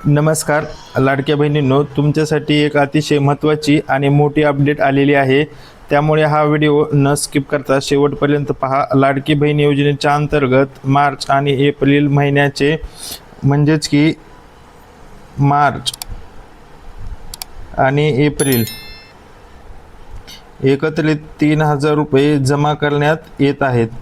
नमस्कार लाडक्या बहिणींनो, तुमच्यासाठी एक अतिशय महत्त्वाची आणि मोठी अपडेट आलेली आहे। त्यामुळे हा व्हिडिओ न स्किप करता शेवटपर्यंत पहा। लाडकी बहीण योजनेच्या अंतर्गत मार्च आणि एप्रिल महिन्याचे म्हणजेच की मार्च आणि एप्रिल एकत्रित 3000 रुपये जमा करण्यात येत आहेत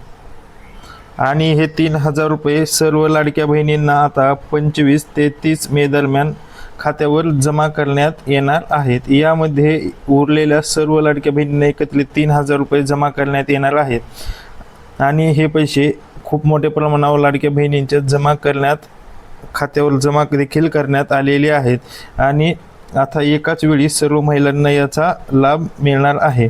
आणि हे 3000 रुपये सर्व लाडक्या बहिणींना आता 25 ते 30 मे दरम्यान खात्यावर जमा करण्यात येणार आहेत। यामध्ये उरलेल्या सर्व लाडक्या बहिणींना एकत्रित 3000 रुपये जमा करण्यात येणार आहेत आणि हे पैसे खूप मोठ्या प्रमाणावर लाडक्या बहिणींच्या खात्यावर जमा देखील करण्यात आलेले आहेत आणि आता एकाच वेळी सर्व महिलांना याचा लाभ मिळणार आहे।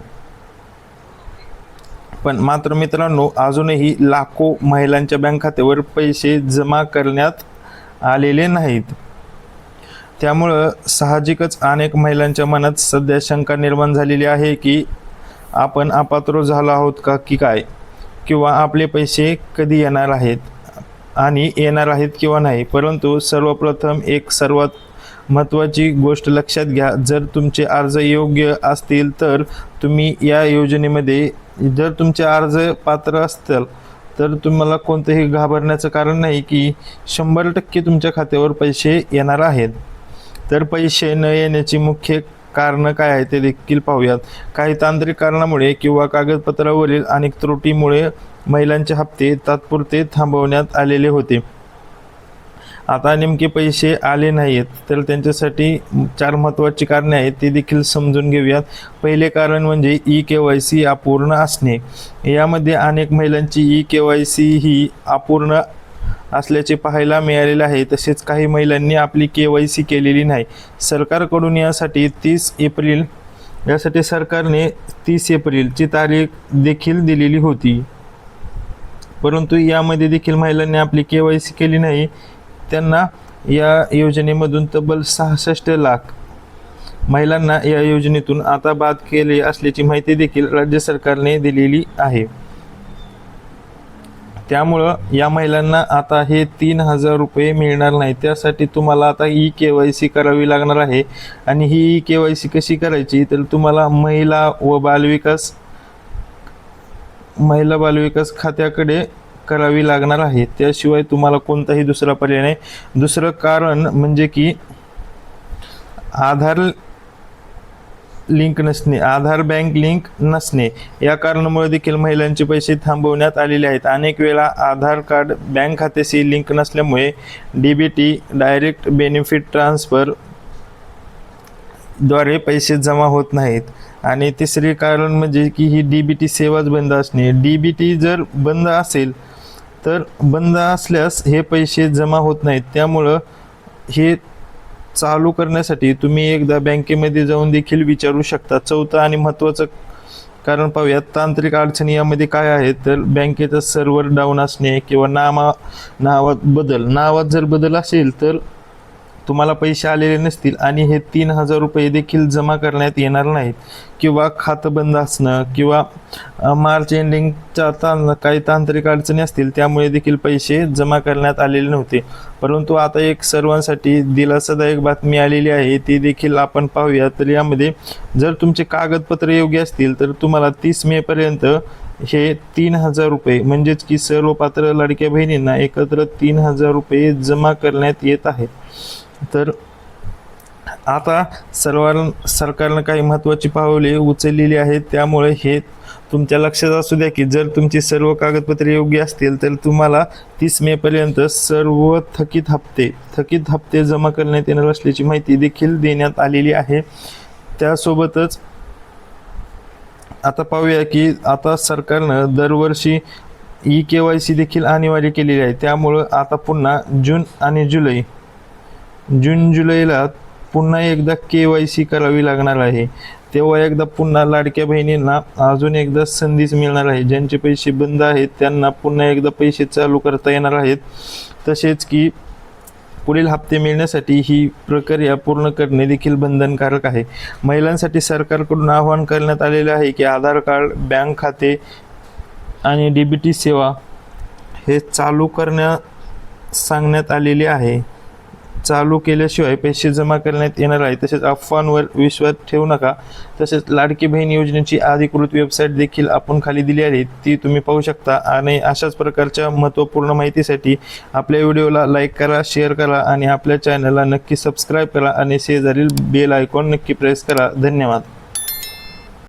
पण मात्र मित्रांनो, अजूनही लाखो महिलांच्या बँक खात्यावर पैसे जमा करण्यात आलेले नाहीत। त्यामुळे साहजिकच अनेक महिलांच्या मनात सध्या शंका निर्माण झालेली आहे की आपण अपात्र झालो आहोत का की काय, किंवा आपले पैसे कधी येणार आहेत आणि येणार आहेत किंवा नाही। परंतु सर्वप्रथम एक सर्वात महत्त्वाची गोष्ट लक्षात घ्या, जर तुमचे अर्ज योग्य असतील तर तुम्ही या योजनेमध्ये, जर तुमचे अर्ज पात्र असतील तर तुम्हाला कोणतेही घाबरण्याचं कारण नाही की 100% तुमच्या खात्यावर पैसे येणार आहेत। तर पैसे न येण्याची मुख्य कारण काय आहे ते देखील पाहूयात। काही तांत्रिक कारणामुळे किंवा कागदपत्रावरील अनेक त्रुटीमुळे महिलांचे हप्ते तात्पुरते थांबवण्यात आलेले होते। आता नेमके पैसे आले नाहीत तर त्यांच्यासाठी 4 महत्त्वाची कारणे आहेत, ते देखील समजून घेऊयात। पहिले कारण म्हणजे ई-KYC अपूर्ण असणे। यामध्ये अनेक महिलांची ई-KYC ही अपूर्ण असल्याचे पाहायला मिळालेले आहे। तसेच काही महिलांनी आपली KYC केलेली नाही। सरकारकडून यासाठी 30 एप्रिल सरकारने 30 एप्रिलची तारीख देखील दिलेली होती, परंतु यामध्ये देखील महिलांनी आपली KYC केली नाही। त्यांना या योजनेमधून तब्बल 66 लाख महिलांना या योजनेतून आता बाद केले असल्याची माहिती देखील राज्य सरकारने दिलेली आहे। त्यामुळं या महिलांना आता हे 3000 रुपये मिळणार नाही। त्यासाठी तुम्हाला आता ई-KYC करावी लागणार आहे आणि ही ई-KYC कशी करायची तर तुम्हाला महिला बालविकास खात्याकडे करावी लागणार आहे। त्याशिवाय तुम्हाला कोणताही दुसरा पर्याय नाही। दुसरं कारण म्हणजे की आधार बँक लिंक नसणे, या कारणामुळे देखील महिलांचे पैसे थांबवण्यात आलेले आहेत। अनेक वेळा आधार कार्ड बँक खात्याशी लिंक नसल्यामुळे DBT डायरेक्ट बेनिफिट ट्रान्सफर द्वारे पैसे जमा होत नाहीत। आणि तिसरे कारण म्हणजे की ही DBT सेवाच बंद असणे। DBT जर बंद असेल तर बंद असल्यास हे पैसे जमा होत नाहीत। त्यामुळं हे चालू करण्यासाठी तुम्ही एकदा बँकेमध्ये जाऊन देखील विचारू शकता। चौथं आणि महत्त्वाचं कारण पाहूयात, तांत्रिक अडचणी यामध्ये काय आहेत तर बँकेचं सर्व्हर डाऊन असणे किंवा नावात जर बदल असेल तर तुम्हाला पैसे आलेले नसतील आणि हे 3000 रुपये देखील जमा करण्यात येणार नाहीत, किंवा खातं बंद असणं किंवा मार्च एंडिंगच्या काही तांत्रिक अडचणी असतील त्यामुळे देखील पैसे जमा करण्यात आलेले नव्हते। परंतु आता एक सर्वांसाठी दिलासादायक बातमी आलेली आहे, ती देखील आपण पाहूया। तर यामध्ये जर तुमचे कागदपत्र योग्य असतील तर तुम्हाला 30 मे पर्यंत हे 3000 रुपये म्हणजेच की सर्व पात्र लाडक्या बहिणींना एकत्र 3000 रुपये जमा करण्यात येत आहेत। तर आता सरकारनं काही महत्त्वाची पावले उचललेली आहेत। त्यामुळे हे तुमच्या लक्षात असू द्या की जर तुमची सर्व कागदपत्रे योग्य असतील तर तुम्हाला 30 मे पर्यंत सर्व थकीत हप्ते जमा करण्यात येणार असल्याची माहिती देखील देण्यात आलेली आहे। त्यासोबतच आता पाहूया की आता सरकारनं दरवर्षी ई-KYC देखील अनिवार्य केलेली आहे। त्यामुळं आता पुन्हा जून जुलैला पुन्हा एकदा KYC करावी लागणार आहे। तेव्हा एकदा पुन्हा लाडक्या बहिणींना अजून एकदा संधीच मिळणार आहे। ज्यांचे पैसे बंद आहेत त्यांना पुन्हा एकदा पैसे चालू करता येणार आहेत। तसेच की पुढील हप्ते मिळण्यासाठी ही प्रक्रिया पूर्ण करणे देखील बंधनकारक आहे। महिलांसाठी सरकारकडून आवाहन करण्यात आलेले आहे की आधार कार्ड, बँक खाते आणि DBT सेवा हे चालू करण्यास सांगण्यात आलेले आहे। चालू केल्याशिवाय पैसे जमा करण्यात येणार आहे. तसेच अफवांवर विश्वास ठेवू नका. तसेच लाडकी बहीण योजनेची अधिकृत वेबसाईट देखील आपण खाली दिली आहे, ती तुम्ही पाहू शकता. आणि अशाच प्रकारच्या महत्त्वपूर्ण माहितीसाठी आपल्या व्हिडिओला लाईक करा, शेअर करा आणि आपल्या चॅनलला नक्की सबस्क्राईब करा आणि शेजारील बेल आयकॉन नक्की प्रेस करा. धन्यवाद.